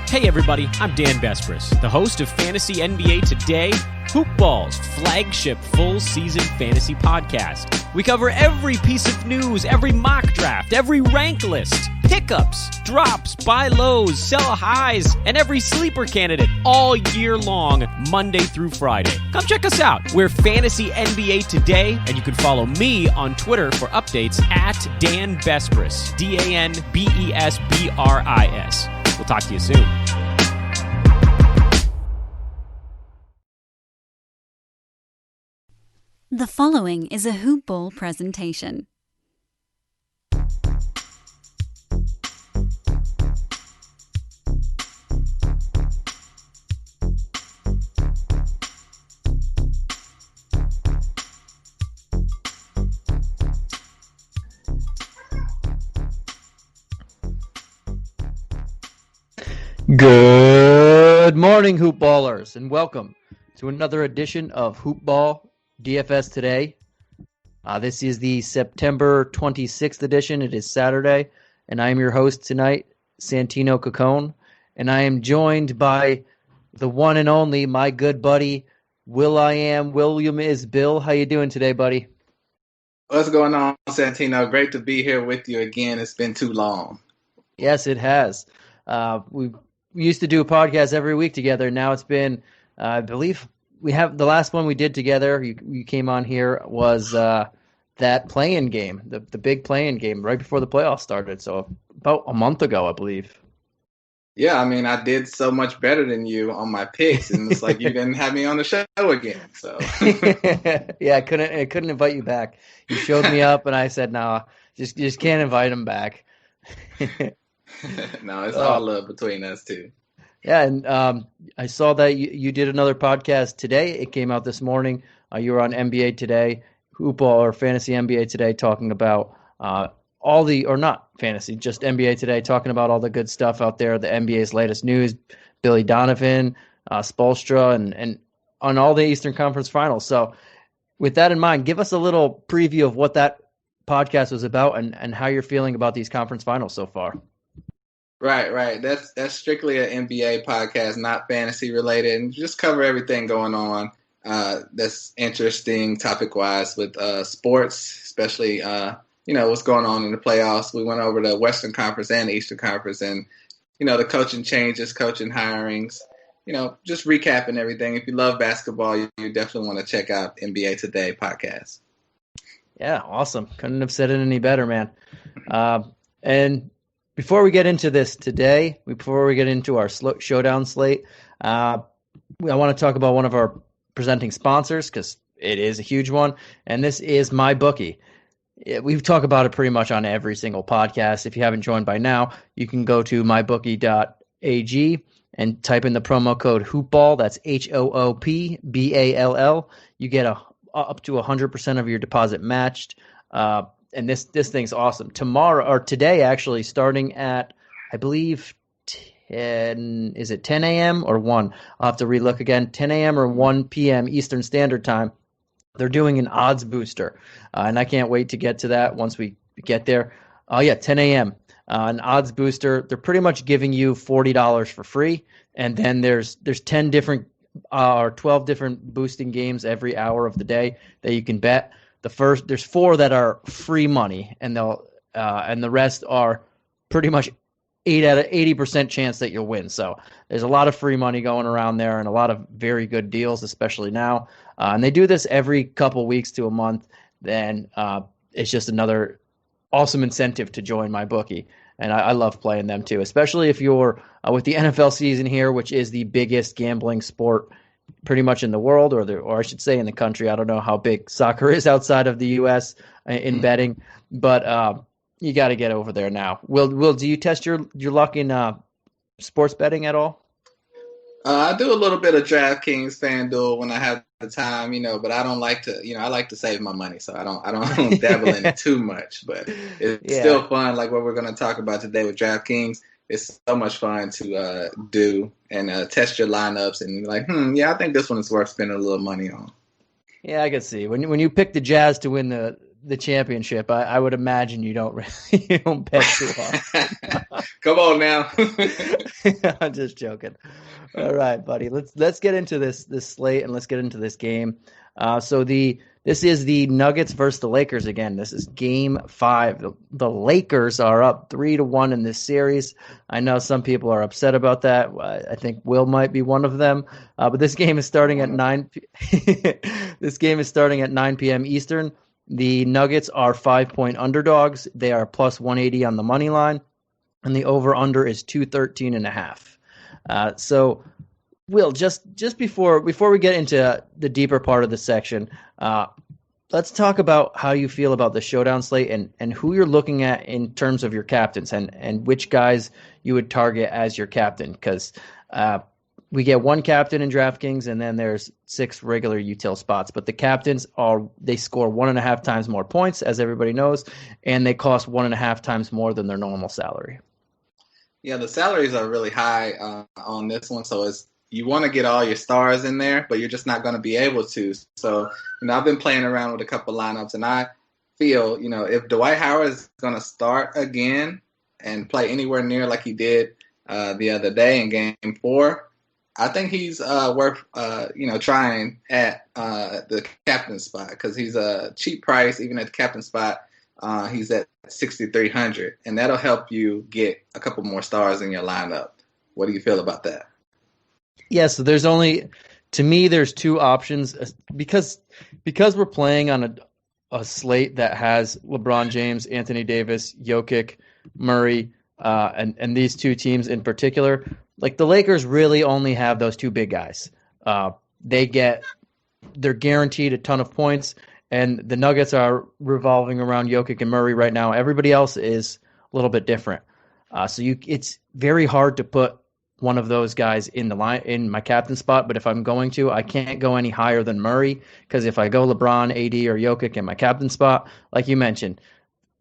Hey everybody, I'm Dan Bespris, the host of Fantasy NBA Today, HoopBall's flagship full-season fantasy podcast. We cover every piece of news, every mock draft, every rank list, pickups, drops, buy lows, sell highs, and every sleeper candidate all year long, Monday through Friday. Come check us out. We're Fantasy NBA Today, and you can follow me on Twitter for updates at Dan Bespris, DANBESBRIS. We'll talk to you soon. The following is a HoopBall presentation. Good morning, HoopBallers, and welcome to another edition of HoopBall DFS Today. This is the September 26th edition. It is Saturday, and I am your host tonight, Santino Cacone, and I am joined by the one and only, my good buddy, William is Bill. How you doing today, buddy? What's going on, Santino? Great to be here with you again. It's been too long. Yes, it has. We used to do a podcast every week together. Now it's been, I believe, we have the last one we did together. You came on here was that play-in game, the big play-in game right before the playoffs started. So about a month ago, I believe. Yeah, I mean, I did so much better than you on my picks, and it's like you didn't have me on the show again. So yeah, I couldn't invite you back. You showed me up, and I said, no, just can't invite him back. No, it's all love between us two. Yeah, and I saw that you did another podcast today. It came out this morning. You were on NBA Today, HoopBall or Fantasy NBA Today, talking about all the, or not fantasy, just NBA Today, talking about all the good stuff out there, the NBA's latest news, Billy Donovan, Spoelstra, and on all the Eastern Conference Finals. So with that in mind, give us a little preview of what that podcast was about and how you're feeling about these conference finals so far. Right. That's strictly an NBA podcast, not fantasy related, and just cover everything going on that's interesting topic-wise with sports, especially what's going on in the playoffs. We went over the Western Conference and the Eastern Conference, and the coaching changes, coaching hirings. Just recapping everything. If you love basketball, you definitely want to check out NBA Today podcast. Yeah, awesome. Couldn't have said it any better, man. And before we get into this today, before we get into our Showdown slate, I want to talk about one of our presenting sponsors because it is a huge one, and this is MyBookie. We've talked about it pretty much on every single podcast. If you haven't joined by now, you can go to mybookie.ag and type in the promo code HoopBall. That's HOOPBALL. You get up to 100% of your deposit matched. And this thing's awesome. Today, actually, starting at, I believe, 10 a.m. or 1? I'll have to relook again. 10 a.m. or 1 p.m. Eastern Standard Time. They're doing an odds booster. And I can't wait to get to that once we get there. 10 a.m. An odds booster. They're pretty much giving you $40 for free. And then there's 10 different or 12 different boosting games every hour of the day that you can bet. There's 4 that are free money, and and the rest are pretty much 80% chance that you'll win. So there's a lot of free money going around there, and a lot of very good deals, especially now. And they do this every couple weeks to a month. Then it's just another awesome incentive to join MyBookie, and I love playing them too, especially if you're with the NFL season here, which is the biggest gambling sport pretty much in the world, or I should say in the country. I don't know how big soccer is outside of the U.S. in betting, but you got to get over there now. Will, do you test your luck in sports betting at all? I do a little bit of DraftKings, FanDuel when I have the time, but I don't like to, I like to save my money, so I don't dabble in it too much. But it's still fun, like what we're going to talk about today with DraftKings. It's so much fun to do and test your lineups and like, I think this one is worth spending a little money on. Yeah, I can see when you pick the Jazz to win the the championship, I would imagine you don't really you don't bet too often. Come on now. I'm just joking. All right, buddy. Let's get into this slate and let's get into this game. This is the Nuggets versus the Lakers again. This is Game 5. The Lakers are up 3-1 in this series. I know some people are upset about that. I think Will might be one of them. But this game is starting at 9. This game is starting at 9 p.m. Eastern. The Nuggets are 5-point underdogs. They are plus 180 on the money line, and the over/under is 213.5. So, Will, just before we get into the deeper part of the section, let's talk about how you feel about the Showdown slate and who you're looking at in terms of your captains and which guys you would target as your captain, because we get one captain in DraftKings and then there's 6 regular util spots. But the captains they score 1.5 times more points, as everybody knows, and they cost 1.5 times more than their normal salary. Yeah, the salaries are really high on this one, so you want to get all your stars in there, but you're just not going to be able to. So, I've been playing around with a couple lineups, and I feel, if Dwight Howard is going to start again and play anywhere near like he did the other day in Game 4, I think he's worth, trying at the captain spot, because he's a cheap price. Even at the captain spot, he's at 6,300, and that'll help you get a couple more stars in your lineup. What do you feel about that? Yeah, so there's 2 options because we're playing on a slate that has LeBron James, Anthony Davis, Jokic, Murray, and these 2 teams in particular. Like, the Lakers really only have those 2 big guys. They're guaranteed a ton of points, and the Nuggets are revolving around Jokic and Murray right now. Everybody else is a little bit different. It's very hard to put one of those guys in my captain spot, but if I'm going to, I can't go any higher than Murray, because if I go LeBron, AD, or Jokic in my captain spot, like you mentioned,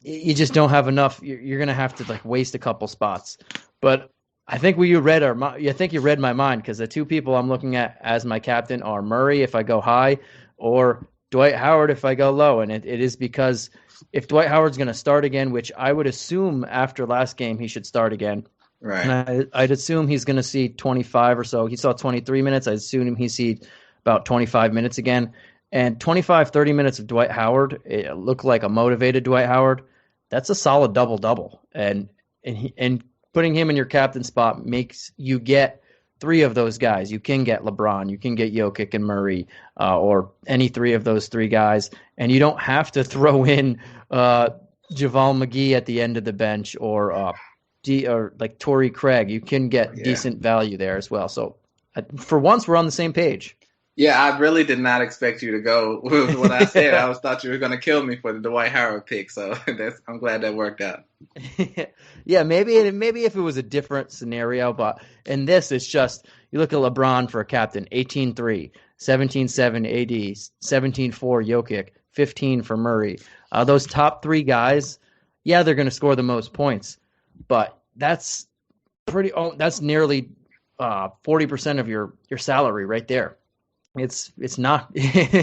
you just don't have enough. You're going to have to waste a couple spots. But I think you read my mind, because the 2 people I'm looking at as my captain are Murray if I go high, or Dwight Howard if I go low. And it is because if Dwight Howard's going to start again, which I would assume after last game he should start again. Right. And I'd assume he's going to see 25 or so. He saw 23 minutes. I'd assume he see about 25 minutes again. And 25, 30 minutes of Dwight Howard, it looked like a motivated Dwight Howard. That's a solid double-double. And putting him in your captain spot makes you get 3 of those guys. You can get LeBron, you can get Jokic and Murray, or any 3 of those 3 guys. And you don't have to throw in JaVale McGee at the end of the bench or like Torrey Craig. You can get decent value there as well. So for once, we're on the same page. Yeah, I really did not expect you to go with what I said. I thought you were going to kill me for the Dwight Howard pick, so I'm glad that worked out. Yeah, maybe if it was a different scenario, but in this, it's just you look at LeBron for a captain, 18-3, 17-7 AD, 17-4 Jokic, 15 for Murray. Those top 3 guys, they're going to score the most points, but that's nearly 40% of your salary right there. It's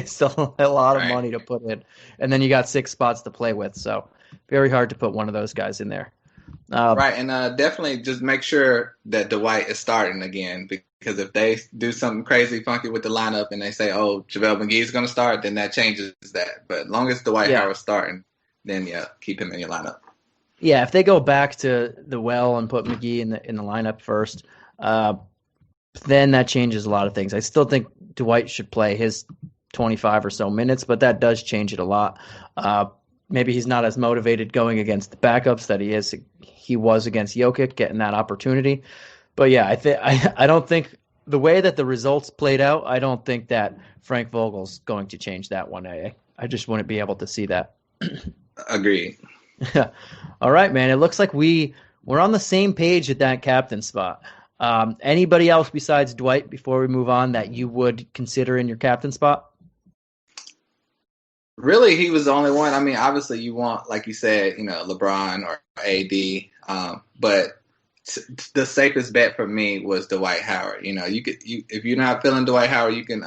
still a lot of money to put in, and then you got 6 spots to play with, so very hard to put one of those guys in there. Right, and definitely just make sure that Dwight is starting again, because if they do something crazy funky with the lineup and they say, JaVale McGee is going to start, then that changes that. But as long as Dwight Howard's starting, then keep him in your lineup. Yeah, if they go back to the well and put McGee in the lineup first, then that changes a lot of things. I still think Dwight should play his 25 or so minutes, but that does change it a lot. Maybe he's not as motivated going against the backups that he was against Jokic, getting that opportunity. But I don't think the way that the results played out, I don't think that Frank Vogel's going to change that one. I just wouldn't be able to see that. Agreed. All right, man. It looks like we're on the same page at that captain spot. Anybody else besides Dwight before we move on that you would consider in your captain spot? Really, he was the only one. I mean, obviously you want, like you said, LeBron or AD, but the safest bet for me was Dwight Howard. If you're not feeling Dwight Howard, you can,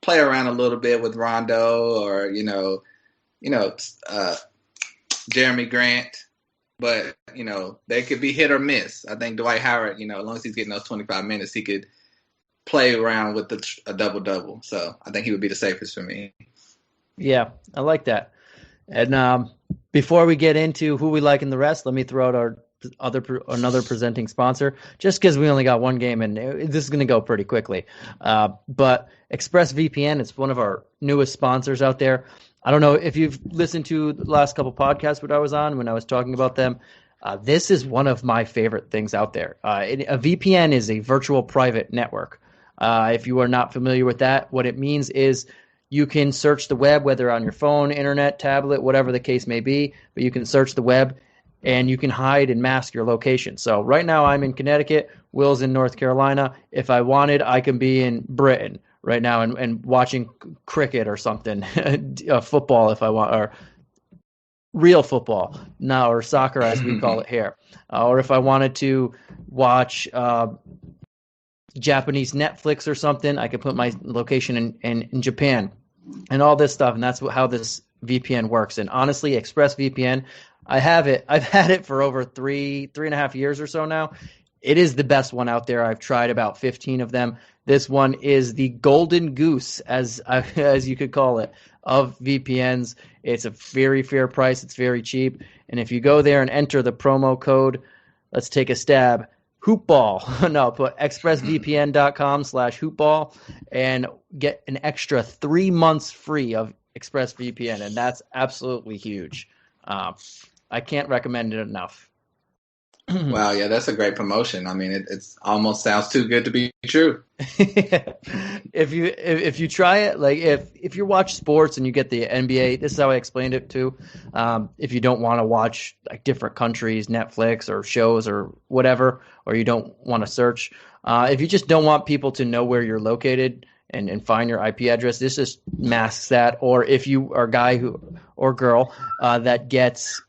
play around a little bit with Rondo or, Jeremy Grant, but they could be hit or miss. I think Dwight Howard, as long as he's getting those 25 minutes, he could play around with a double-double. So I think he would be the safest for me. Yeah, I like that. And before we get into who we like in the rest, let me throw out another presenting sponsor, just because we only got one game and this is going to go pretty quickly. But Expressvpn is one of our newest sponsors out there. I don't know if you've listened to the last couple podcasts that I was on when I was talking about them. This is one of my favorite things out there. A VPN is a virtual private network. If you are not familiar with that, what it means is you can search the web, whether on your phone, internet, tablet, whatever the case may be, but you can search the web and you can hide and mask your location. So right now I'm in Connecticut, Will's in North Carolina. If I wanted, I can be in Britain right now and watching cricket or something, football if I want, or real football now, or soccer as we call it here. Or if I wanted to watch Japanese Netflix or something, I could put my location in Japan and all this stuff. And that's how this VPN works. And honestly, ExpressVPN, I've had it for over three and a half years or so now. It is the best one out there. I've tried about 15 of them. This one is the golden goose, as you could call it, of VPNs. It's a very fair price. It's very cheap. And if you go there and enter the promo code, let's take a stab, HoopBall. No, put expressvpn.com/HoopBall and get an extra 3 months free of ExpressVPN. And that's absolutely huge. I can't recommend it enough. Wow, yeah, that's a great promotion. I mean, it's almost sounds too good to be true. If you try it, like if you watch sports and you get the NBA, this is how I explained it too. If you don't want to watch like different countries, Netflix or shows or whatever, or you don't want to search, if you just don't want people to know where you're located and find your IP address, this just masks that. Or if you are a guy or girl that gets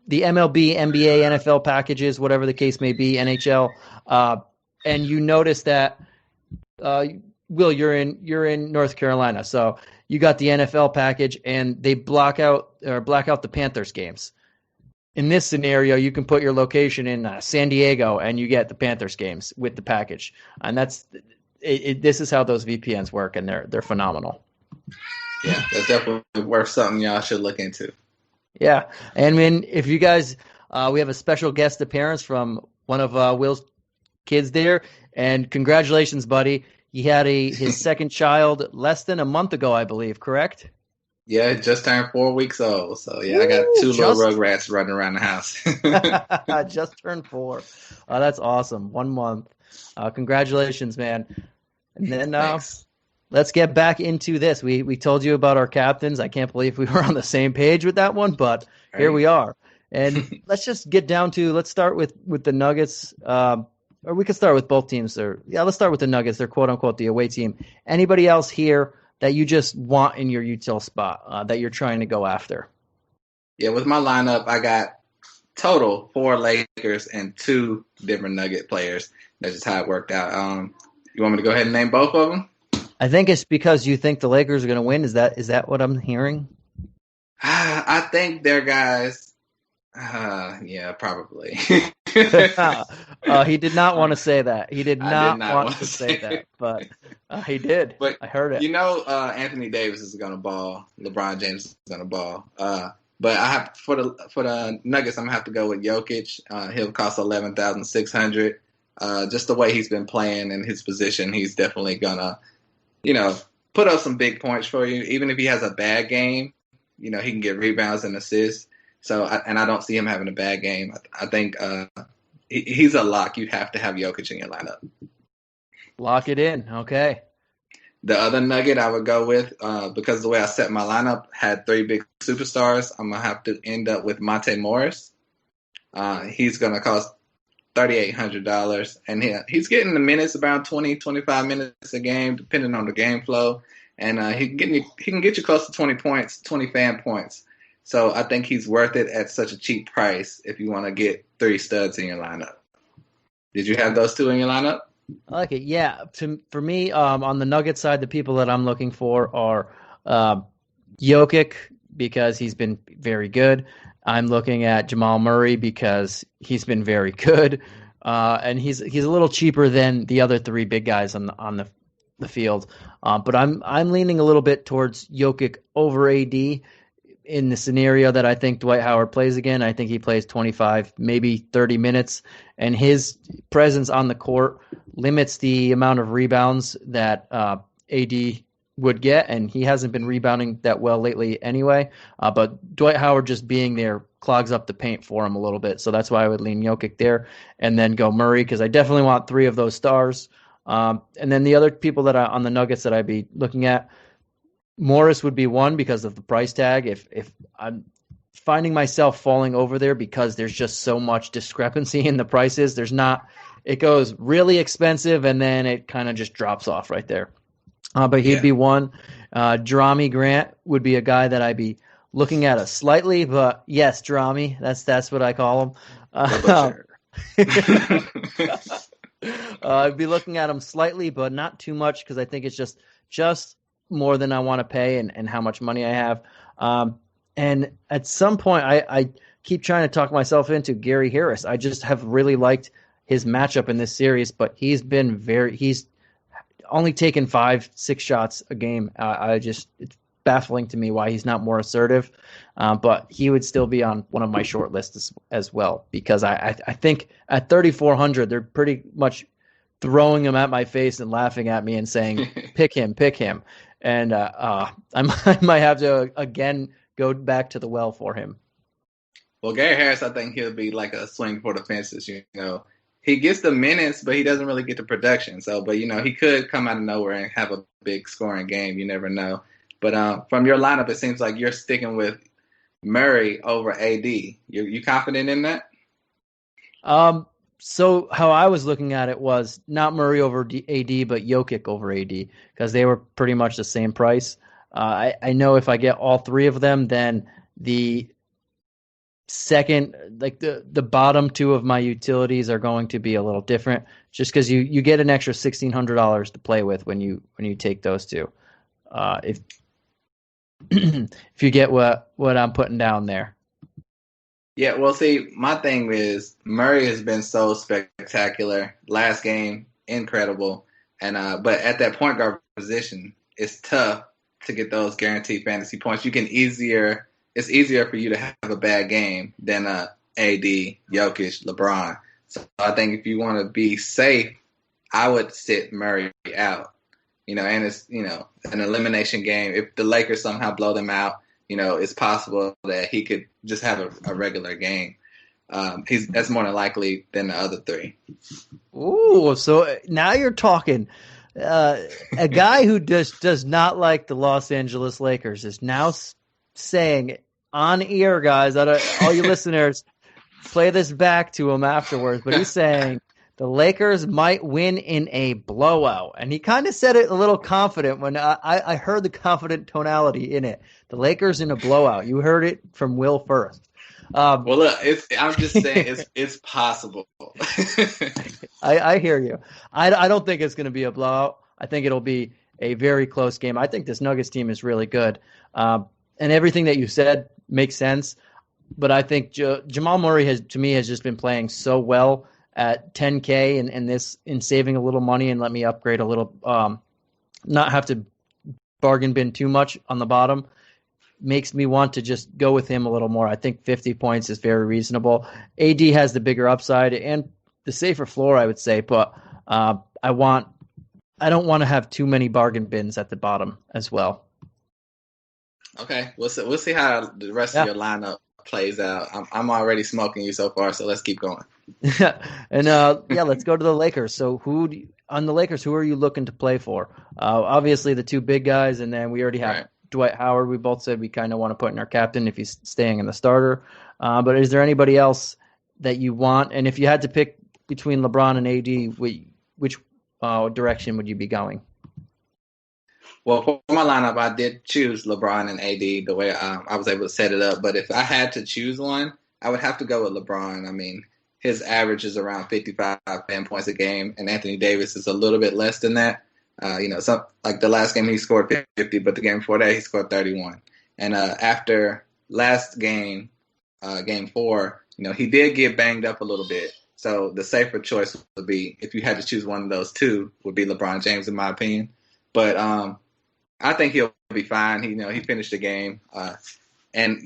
the MLB, NBA, NFL packages, whatever the case may be, NHL, and you notice that, Will, you're in North Carolina, so you got the NFL package, and they black out the Panthers games. In this scenario, you can put your location in San Diego, and you get the Panthers games with the package, and this is how those VPNs work, and they're phenomenal. Yeah, that's definitely worth something y'all should look into. Yeah, and then if you guys, we have a special guest appearance from one of Will's kids there, and congratulations, buddy. He had his second child less than a month ago, I believe, correct? Yeah, just turned 4 weeks old. So, yeah, I got two little rugrats running around the house. Just turned 4. That's awesome. 1 month. Congratulations, man. And then let's get back into this. We told you about our captains. I can't believe we were on the same page with that one, but here we are. And let's just get down to, let's start with the Nuggets. Or we could start with both teams. Let's start with the Nuggets. They're quote-unquote the away team. Anybody else here that you just want in your util spot that you're trying to go after? Yeah, with my lineup, I got total 4 Lakers and 2 different Nugget players. That's just how it worked out. You want me to go ahead and name both of them? I think it's because you think the Lakers are going to win. Is that what I'm hearing? I think their guys. Yeah, probably. He did not want to say that. He did not want to say that, but he did. But I heard it. Anthony Davis is going to ball. LeBron James is going to ball. But I have for the Nuggets, I'm gonna have to go with Jokic. He'll cost $11,600. Just the way he's been playing in his position, he's definitely gonna, put up some big points for you. Even if he has a bad game, he can get rebounds and assists. So, I don't see him having a bad game. I think he's a lock. You have to have Jokic in your lineup. Lock it in. Okay. The other Nugget I would go with, because the way I set my lineup had 3 big superstars, I'm going to have to end up with Monte Morris. He's going to cost $3,800. And he's getting the minutes, around 20, 25 minutes a game, depending on the game flow. And he can get you close to 20 points, 20 fan points. So I think he's worth it at such a cheap price if you want to get 3 studs in your lineup. Did you have those 2 in your lineup? I like it. Yeah. For me, on the Nugget side, the people that I'm looking for are Jokic, because he's been very good. I'm looking at Jamal Murray because he's been very good, and he's a little cheaper than the other three big guys on the field. But I'm leaning a little bit towards Jokic over AD in the scenario that I think Dwight Howard plays again. I think he plays 25, maybe 30 minutes, and his presence on the court limits the amount of rebounds that AD would get, and he hasn't been rebounding that well lately anyway. But Dwight Howard just being there clogs up the paint for him a little bit, so that's why I would lean Jokic there and then go Murray, because I definitely want three of those stars. And then the other people that on the Nuggets that I'd be looking at, Morris would be one because of the price tag. If I'm finding myself falling over there because there's just so much discrepancy in the prices, it goes really expensive and then it kind of just drops off right there. But he'd be one. Jerami Grant would be a guy that I'd be looking at slightly, but yes, Jerami, that's what I call him. I'd be looking at him slightly, but not too much because I think it's just more than I want to pay and how much money I have. And at some point, I keep trying to talk myself into Gary Harris. I just have really liked his matchup in this series, but he's only taken 5-6 shots a game. It's baffling to me why he's not more assertive. But he would still be on one of my short lists as well, because I think at 3,400, they're pretty much throwing him at my face and laughing at me and saying, pick him. And I might have to, again, go back to the well for him. Well, Gary Harris, I think he'll be like a swing for the fences, He gets the minutes, but he doesn't really get the production. But he could come out of nowhere and have a big scoring game. You never know. But from your lineup, it seems like you're sticking with Murray over AD. You confident in that? So how I was looking at it was not Murray over AD, but Jokic over AD, because they were pretty much the same price. I know if I get all three of them, then the second, like the bottom two of my utilities are going to be a little different, just because you get an extra $1,600 to play with when you take those two. If you get what I'm putting down there. Yeah, well, see, my thing is Murray has been so spectacular. Last game, incredible, and but at that point guard position, it's tough to get those guaranteed fantasy points. It's easier for you to have a bad game than AD, Jokic, LeBron. So I think if you want to be safe, I would sit Murray out. And it's an elimination game. If the Lakers somehow blow them out, it's possible that he could just have a regular game. That's more than likely than the other three. Ooh, so now you're talking. A guy who does not like the Los Angeles Lakers is now saying on ear, guys, all you listeners, play this back to him afterwards. But he's saying the Lakers might win in a blowout. And he kind of said it a little confident when I heard the confident tonality in it. The Lakers in a blowout. You heard it from Will first. Well, look, I'm just saying it's possible. I hear you. I don't think it's going to be a blowout. I think it'll be a very close game. I think this Nuggets team is really good. And everything that you said makes sense. But I think Jamal Murray has just been playing so well at 10K in saving a little money and let me upgrade a little, not have to bargain bin too much on the bottom, makes me want to just go with him a little more. I think 50 points is very reasonable. AD has the bigger upside and the safer floor, I would say, but I don't want to have too many bargain bins at the bottom as well. Okay, we'll see how the rest of your lineup plays out. I'm already smoking you so far, so let's keep going. And let's go to the Lakers. So on the Lakers, who are you looking to play for? Obviously the two big guys, and then we already have Dwight Howard. We both said we kind of want to put in our captain if he's staying in the starter. But is there anybody else that you want? And if you had to pick between LeBron and AD, which direction would you be going? Well, for my lineup, I did choose LeBron and AD the way I was able to set it up. But if I had to choose one, I would have to go with LeBron. I mean, his average is around 55 points a game, and Anthony Davis is a little bit less than that. Like the last game he scored 50, but the game before that he scored 31. And after last game, game 4, he did get banged up a little bit. So the safer choice would be, if you had to choose one of those two, would be LeBron James, in my opinion. But I think he'll be fine. He finished the game, and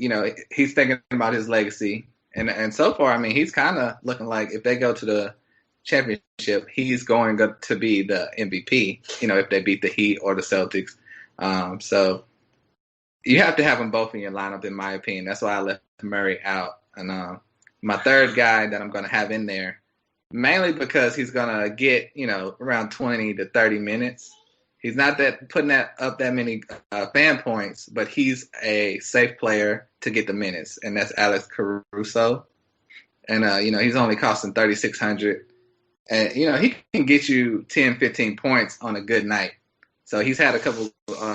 he's thinking about his legacy. And so far, I mean, he's kind of looking like, if they go to the championship, he's going to be the MVP. If they beat the Heat or the Celtics. So you have to have them both in your lineup, in my opinion. That's why I left Murray out. And my third guy that I'm going to have in there, mainly because he's going to get, around 20 to 30 minutes. He's not putting up that many fan points, but he's a safe player to get the minutes, and that's Alex Caruso. And, he's only costing $3,600. And, he can get you 10, 15 points on a good night. So he's had a couple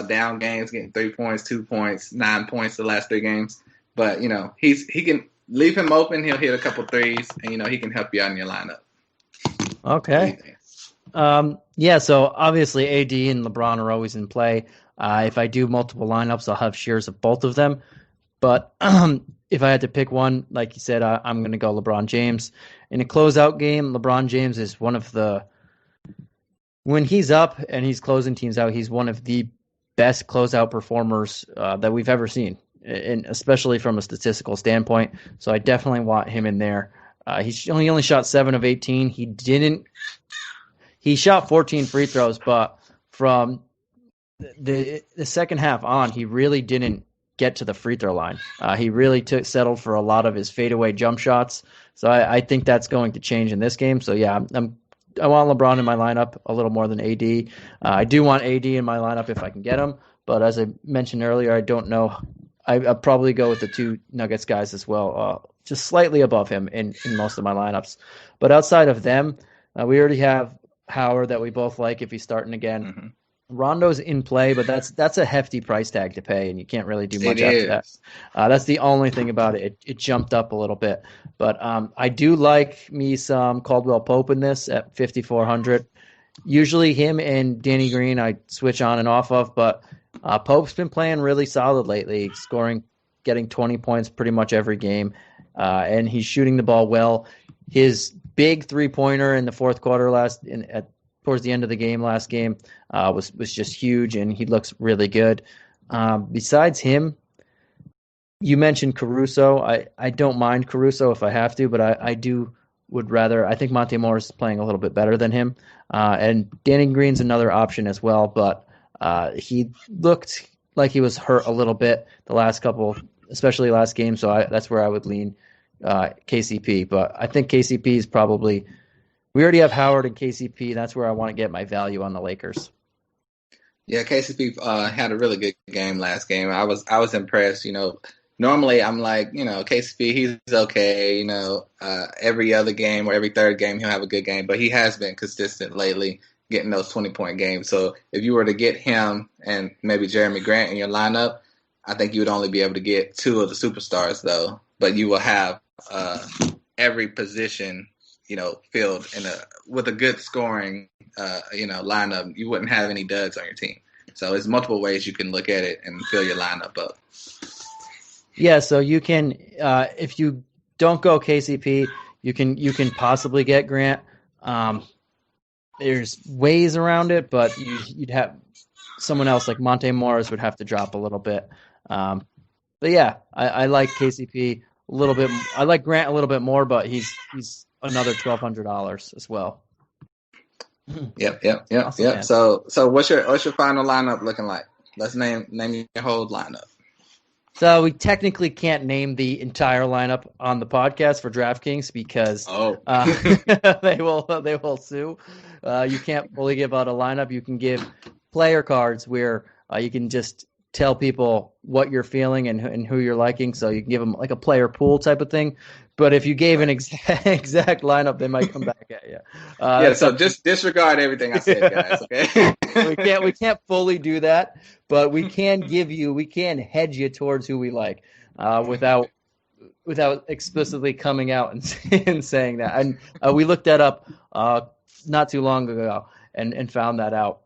down games, getting 3 points, 2 points, 9 points the last 3 games. But, he can leave him open. He'll hit a couple threes, and, he can help you out in your lineup. Okay. Yeah, so obviously AD and LeBron are always in play. If I do multiple lineups, I'll have shares of both of them. But if I had to pick one, like you said, I'm going to go LeBron James. In a closeout game, LeBron James is one of the – when he's up and he's closing teams out, he's one of the best closeout performers that we've ever seen, and especially from a statistical standpoint. So I definitely want him in there. He only shot 7 of 18. He shot 14 free throws, but from the second half on, he really didn't get to the free throw line. He really settled for a lot of his fadeaway jump shots. So I think that's going to change in this game. So yeah, I want LeBron in my lineup a little more than AD. I do want AD in my lineup if I can get him, but as I mentioned earlier, I don't know. I'll probably go with the 2 Nuggets guys as well, just slightly above him in most of my lineups. But outside of them, we already have Howard that we both like if he's starting again. Mm-hmm. Rondo's in play, but that's a hefty price tag to pay, and you can't really do much after that. That's the only thing about it. It jumped up a little bit. But I do like me some Caldwell Pope in this at 5,400. Usually him and Danny Green I switch on and off of, but Pope's been playing really solid lately, getting 20 points pretty much every game, and he's shooting the ball well. His big three-pointer in the fourth quarter towards the end of the game last game was just huge, and he looks really good. Besides him, you mentioned Caruso. I don't mind Caruso if I have to, but I would rather. I think Monte Morris is playing a little bit better than him, and Danny Green's another option as well, but he looked like he was hurt a little bit the last couple, especially last game, so that's where I would lean KCP. But I think KCP is probably – we already have Howard and KCP. That's where I want to get my value on the Lakers. Yeah, KCP had a really good game last game. I was impressed. Normally I'm like, KCP, he's okay. Every other game or every third game he'll have a good game, but he has been consistent lately, getting those 20-point games. So if you were to get him and maybe Jeremy Grant in your lineup, I think you would only be able to get 2 of the superstars though. But you will have every position filled with a good scoring, lineup. You wouldn't have any duds on your team. So there's multiple ways you can look at it and fill your lineup up. Yeah, so you can, if you don't go KCP, you can possibly get Grant. There's ways around it, but you'd have someone else like Monte Morris would have to drop a little bit. But yeah, I like KCP a little bit. I like Grant a little bit more, but he's another $1,200 as well. Yep. Man. So what's your final lineup looking like? Let's name your whole lineup. So we technically can't name the entire lineup on the podcast for DraftKings because they will sue. You can't fully give out a lineup. You can give player cards where you can just tell people what you're feeling and who you're liking. So you can give them like a player pool type of thing. But if you gave an exact lineup, they might come back at you. So just disregard everything I said, guys. Okay. we can't fully do that, but we can hedge you towards who we like, without explicitly coming out and saying that. And we looked that up not too long ago and found that out.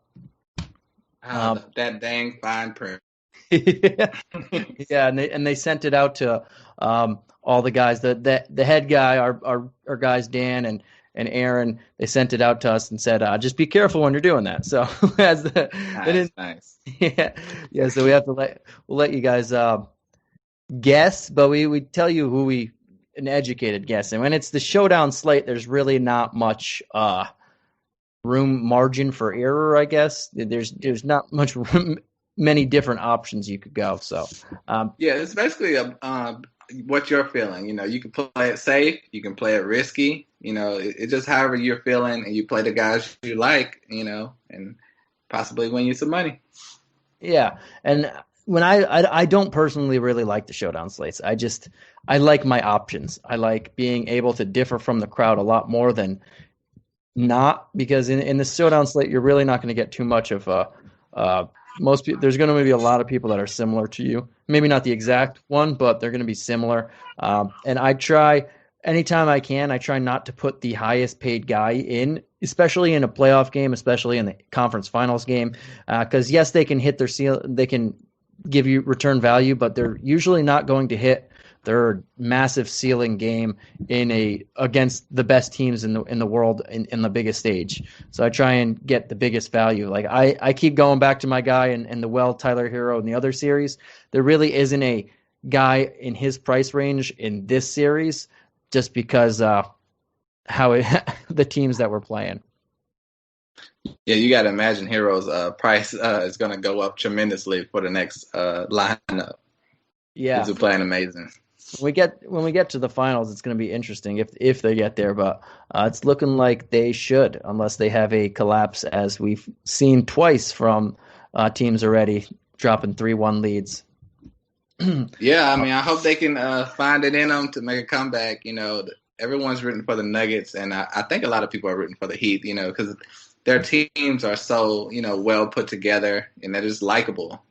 That dang fine print. Yeah, and they sent it out to all the guys. The head guy, our guys Dan and Aaron, they sent it out to us and said, just be careful when you're doing that. So Nice. Yeah. So we'll let you guys guess, but we tell you who an educated guess. And when it's the Showdown slate, there's really not much margin for error, I guess. There's not much many different options you could go. So it's basically what you're feeling. You can play it safe, you can play it risky. It's just however you're feeling, and you play the guys you like. And possibly win you some money. Yeah, and when I don't personally really like the Showdown slates. I like my options. I like being able to differ from the crowd a lot more than not, because in the Showdown slate you're really not going to get too much of most people. There's going to be a lot of people that are similar to you. Maybe not the exact one, but they're going to be similar. And I try anytime I can. I try not to put the highest paid guy in, especially in a playoff game, especially in the conference finals game, because yes, they can hit their ceiling. They can give you return value, but they're usually not going to hit their massive ceiling game against the best teams in the world in the biggest stage. So I try and get the biggest value. Like I keep going back to my guy in the Tyler Hero in the other series. There really isn't a guy in his price range in this series, just because the teams that we're playing. Yeah, you got to imagine Hero's price is going to go up tremendously for the next lineup. Yeah, he's playing amazing. When we get to the finals, it's going to be interesting if they get there, but it's looking like they should, unless they have a collapse, as we've seen twice from teams already dropping 3-1 leads. Yeah, I hope they can find it in them to make a comeback. Everyone's rooting for the Nuggets, and I think a lot of people are rooting for the Heat. Because their teams are so well put together, and they're just likable.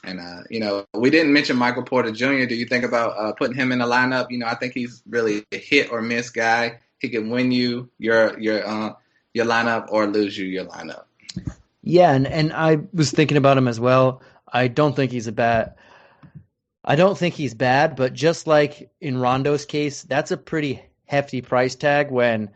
And we didn't mention Michael Porter Jr. Do you think about putting him in the lineup? I think he's really a hit or miss guy. He can win you your lineup or lose you your lineup. Yeah, and I was thinking about him as well. I don't think he's bad, but just like in Rondo's case, that's a pretty hefty price tag when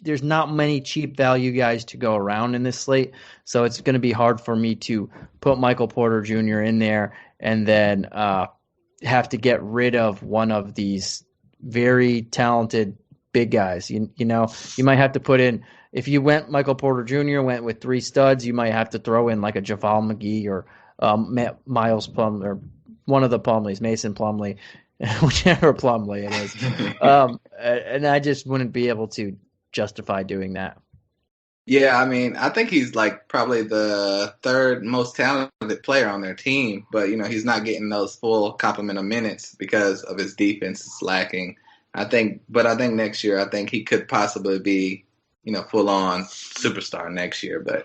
there's not many cheap value guys to go around in this slate. So it's going to be hard for me to put Michael Porter Jr. in there and then have to get rid of one of these very talented big guys. You might have to put in, if you went Michael Porter Jr., went with 3 studs, you might have to throw in like a JaVale McGee or Miles Plumlee, or one of the Plumleys, Mason Plumlee, whichever Plumlee it is. And I just wouldn't be able to justify doing that. Yeah, I think he's like probably the 3rd most talented player on their team, but he's not getting those full complement of minutes because of his defense is lacking. I think next year, he could possibly be, full on superstar next year, but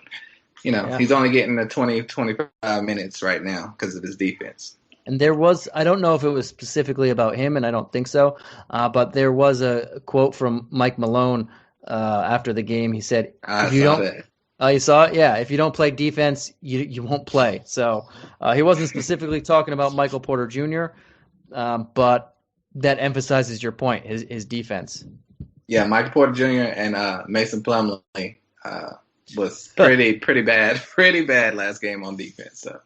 he's only getting the 20-25 minutes right now because of his defense. And I don't know if it was specifically about him, and I don't think so, but there was a quote from Mike Malone after the game. He said, you saw it? Yeah, if you don't play defense, you won't play. So he wasn't specifically talking about Michael Porter Jr., but that emphasizes your point, his defense. Yeah, Michael Porter Jr. and Mason Plumlee was pretty bad last game on defense. So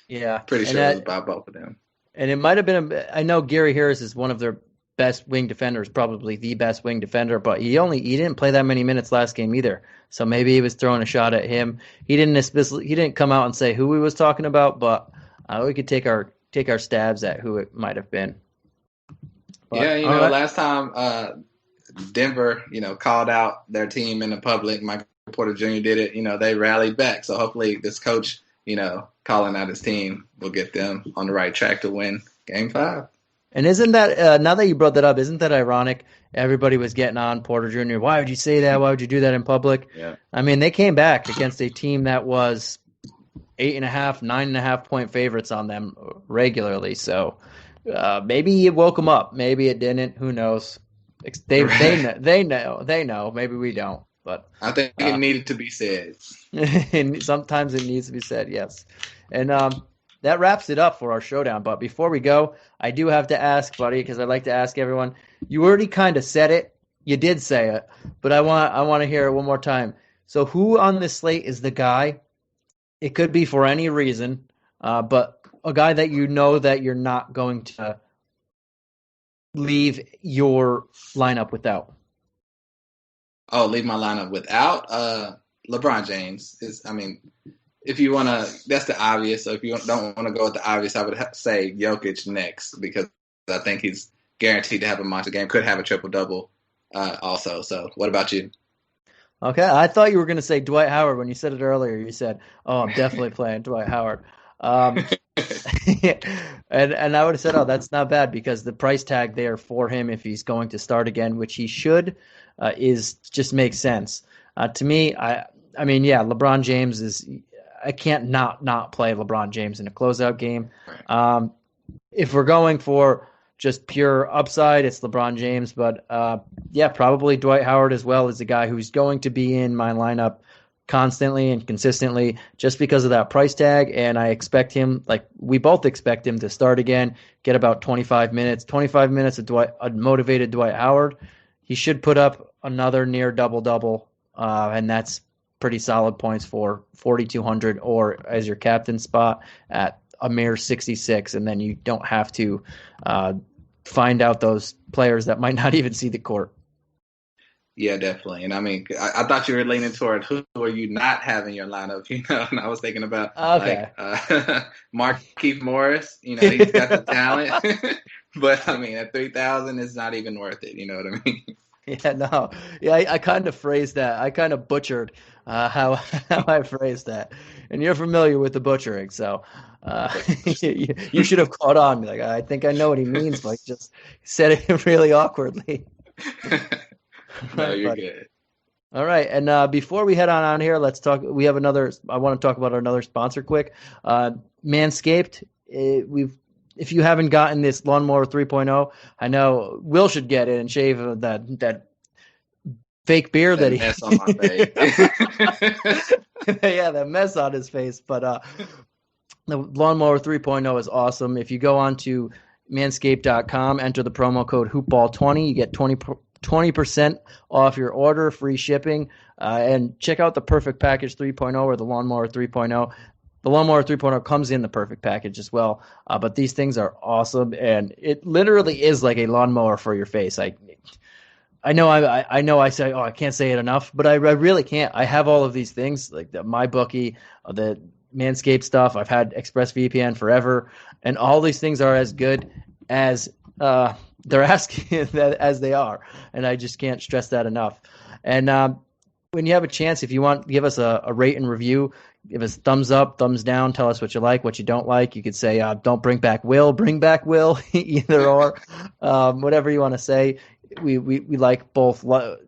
yeah, pretty sure it was about both of them. And it might have been I know Gary Harris is one of their best wing defenders, probably the best wing defender, but he didn't play that many minutes last game either. So maybe he was throwing a shot at him. He didn't come out and say who he was talking about, but we could take our stabs at who it might have been. But, last time Denver, called out their team in the public, Michael Porter Jr. did it. They rallied back. So hopefully this coach, calling out his team will get them on the right track to win Game 5. And isn't that, now that you brought that up, isn't that ironic? Everybody was getting on Porter Jr. Why would you say that? Why would you do that in public? Yeah. They came back against a team that was 8.5, 9.5 point favorites on them regularly. So maybe it woke them up. Maybe it didn't. Who knows? They know. Maybe we don't. But I think it needed to be said. and sometimes it needs to be said, yes. And that wraps it up for our showdown. But before we go, I do have to ask, buddy, because I like to ask everyone. You already kind of said it. You did say it, but I want to hear it one more time. So who on this slate is the guy? It could be for any reason, but a guy that you know that you're not going to leave your lineup without. Oh, leave my lineup without LeBron James. If you want to, that's the obvious. So if you don't want to go with the obvious, I would say Jokic next because I think he's guaranteed to have a monster game. Could have a triple-double also. So what about you? Okay, I thought you were going to say Dwight Howard when you said it earlier. You said, "Oh, I'm definitely playing Dwight Howard," and I would have said, "Oh, that's not bad," because the price tag there for him, if he's going to start again, which he should, is just makes sense to me. I mean, yeah, LeBron James is. I can't not play LeBron James in a closeout game. If we're going for just pure upside, it's LeBron James. But, yeah, probably Dwight Howard as well is the guy who's going to be in my lineup constantly and consistently just because of that price tag. And I expect him, like we both expect him to start again, get about 25 minutes. 25 minutes of a motivated Dwight Howard. He should put up another near double-double, and that's pretty solid points for 4,200 or as your captain spot at a mere 66, and then you don't have to find out those players that might not even see the court. Yeah, definitely. And I mean, I thought you were leaning toward who are you not having your lineup, and I was thinking about Markieff Morris. He's got the talent, but I mean, at 3,000, it's not even worth it. You know what I mean? Yeah, no. Yeah, I kind of phrased that. I kind of butchered how I phrased that. And you're familiar with the butchering, so you should have caught on. Like, I think I know what he means, but I just said it really awkwardly. No, you're good. All right, and before we head on here, let's talk. I want to talk about another sponsor quick. Manscaped. If you haven't gotten this Lawnmower 3.0, I know Will should get it and shave that fake beard that he mess on my face. Yeah, that mess on his face. But the Lawnmower 3.0 is awesome. If you go on to manscaped.com, enter the promo code HoopBall20, you get 20% off your order, free shipping, and check out the Perfect Package 3.0 or the Lawnmower 3.0. The Lawnmower 3.0 comes in the perfect package as well, but these things are awesome, and it literally is like a lawnmower for your face. I know I say, I can't say it enough, but I really can't. I have all of these things, like the MyBookie, the Manscaped stuff. I've had ExpressVPN forever, and all these things are as good as they're asking as they are, and I just can't stress that enough. And when you have a chance, if you want, give us a rate and review. Give us thumbs up, thumbs down. Tell us what you like, what you don't like. You could say, don't bring back Will, bring back Will, either or. Whatever you want to say. We like both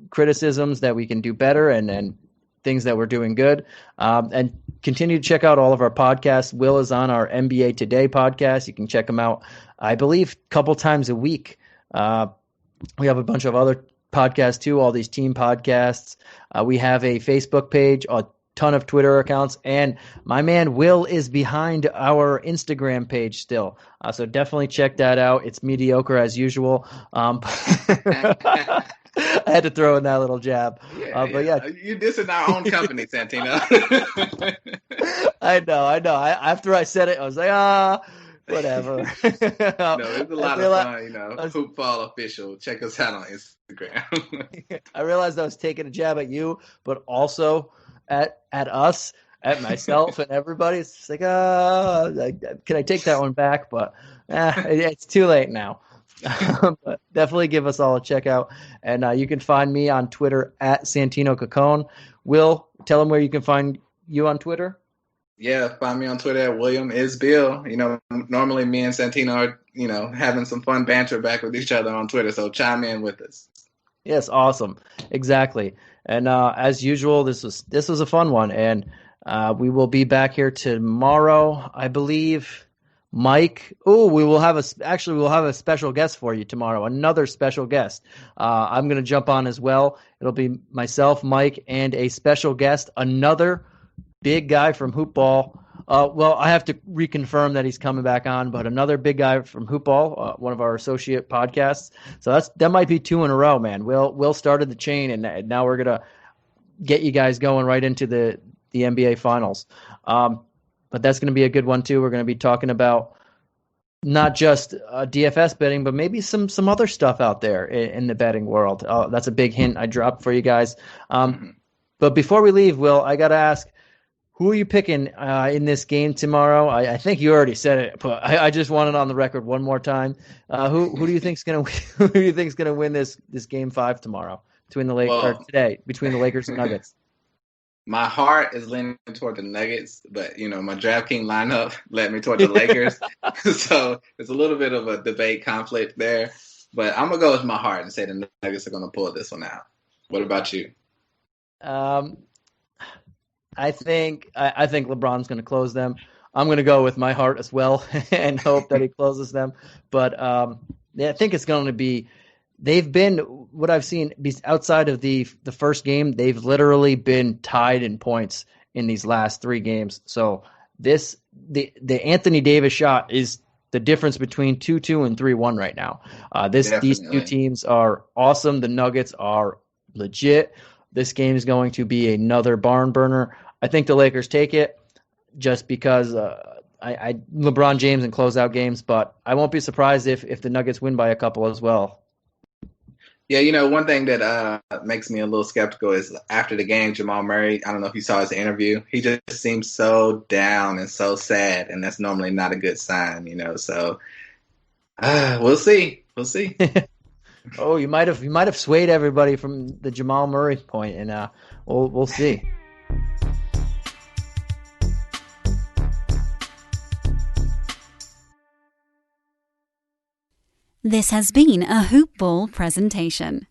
criticisms that we can do better and things that we're doing good. And continue to check out all of our podcasts. Will is on our NBA Today podcast. You can check him out, I believe, a couple times a week. We have a bunch of other podcasts too, all these team podcasts. We have a Facebook page, a ton of Twitter accounts, and my man Will is behind our Instagram page still. So definitely check that out. It's mediocre as usual. I had to throw in that little jab. But yeah. You're dissing our own company, Santino. I know. After I said it, I was like, whatever. No, it's a lot of fun, HoopBall official. Check us out on Instagram. I realized I was taking a jab at you, but also at us, at myself, and everybody. It's just like, can I take that one back? But it's too late now. But definitely give us all a check out. And you can find me on Twitter at Santino Cacone. Will, tell them where you can find you on Twitter. Yeah, find me on Twitter at William is Bill. Normally me and Santino are, having some fun banter back with each other on Twitter. So chime in with us. Yes, awesome. Exactly. And as usual, this was a fun one. And we will be back here tomorrow, I believe. Mike. Oh, we'll have a special guest for you tomorrow. Another special guest. I'm going to jump on as well. It'll be myself, Mike, and a special guest, another big guy from HoopBall. Well, I have to reconfirm that he's coming back on, but another big guy from HoopBall, one of our associate podcasts. So that might be 2 in a row, man. Will started the chain, and now we're gonna get you guys going right into the NBA Finals. But that's going to be a good one too. We're going to be talking about not just DFS betting, but maybe some other stuff out there in the betting world. That's a big hint I dropped for you guys. But before we leave, Will, I got to ask, who are you picking in this game tomorrow? I think you already said it, but I just want it on the record one more time. Who do you think's going to win this game 5 tomorrow between the between the Lakers and Nuggets? My heart is leaning toward the Nuggets, but my DraftKings lineup led me toward the Lakers. So there's a little bit of a debate conflict there. But I'm gonna go with my heart and say the Nuggets are gonna pull this one out. What about you? I think LeBron's gonna close them. I'm gonna go with my heart as well and hope that he closes them. But I think it's going to be. They've been, what I've seen outside of the first game, they've literally been tied in points in these last 3 games. So the Anthony Davis shot is the difference between 2-2 and 3-1 right now. These 2 teams are awesome. The Nuggets are legit. This game is going to be another barn burner. I think the Lakers take it just because LeBron James and closeout games, but I won't be surprised if the Nuggets win by a couple as well. Yeah, one thing that makes me a little skeptical is after the game, Jamal Murray, I don't know if you saw his interview, he just seems so down and so sad, and that's normally not a good sign, so we'll see. We'll see. Oh, you might have swayed everybody from the Jamal Murray point, and we'll see. This has been a HoopBall presentation.